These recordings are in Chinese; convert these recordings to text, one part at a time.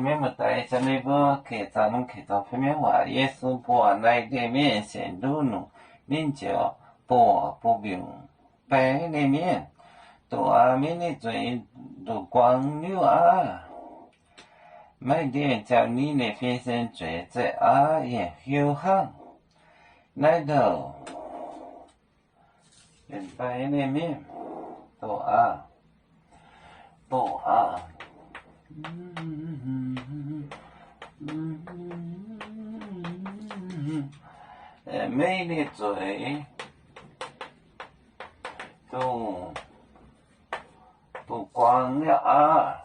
面目带下那个给咱们给到方面话，耶稣波来的面显露怒，名叫波不明白的面，多阿面的嘴都光溜啊，买点叫你的分身嘴在啊也有行，来头明白的面，多啊，多啊。美的嘴都光了啊！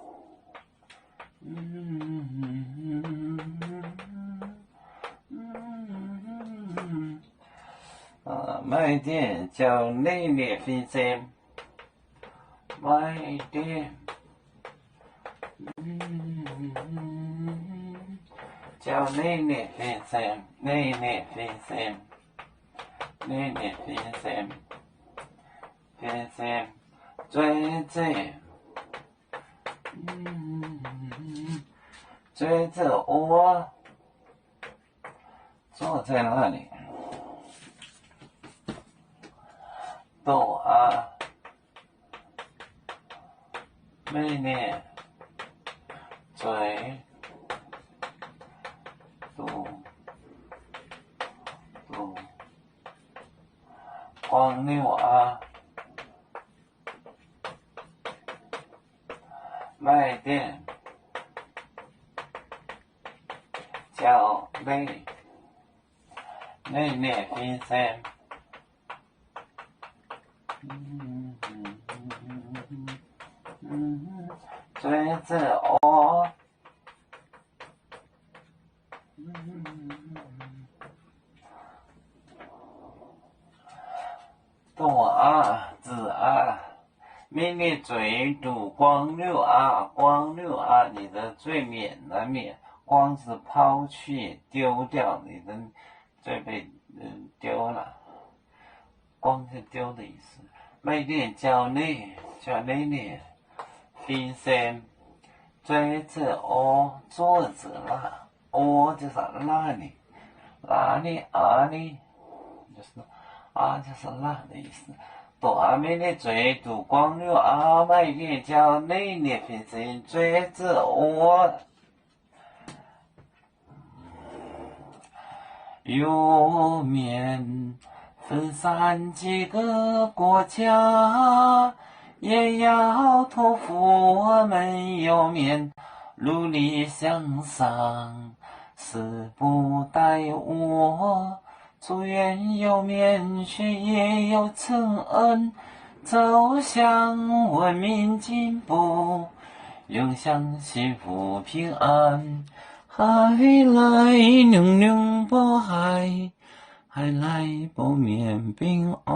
买点叫你的分身，买点。叫你的分身，你的分身，你的分身，分身，追着，追着我，坐在那里，逗啊，美丽嘴。光溜啊，卖点叫你分身，追着我。多啊，子啊，你的嘴都光溜啊，光溜啊，你的嘴免了免，光是抛去丢掉，你的嘴被丢了，光是丢的意思。每天叫你的分身，追着我坐着了，我就是那里，哪里啊里，就是啊，就是那的意思。多阿妹的嘴都光溜阿妹的叫你的分身追着我，有面分散几个国家，也要托付我们有面努力向上，死不待我。祝愿有面学业有承恩，走向文明进步，永享幸福平安。海来娘娘不海，海来不免平安。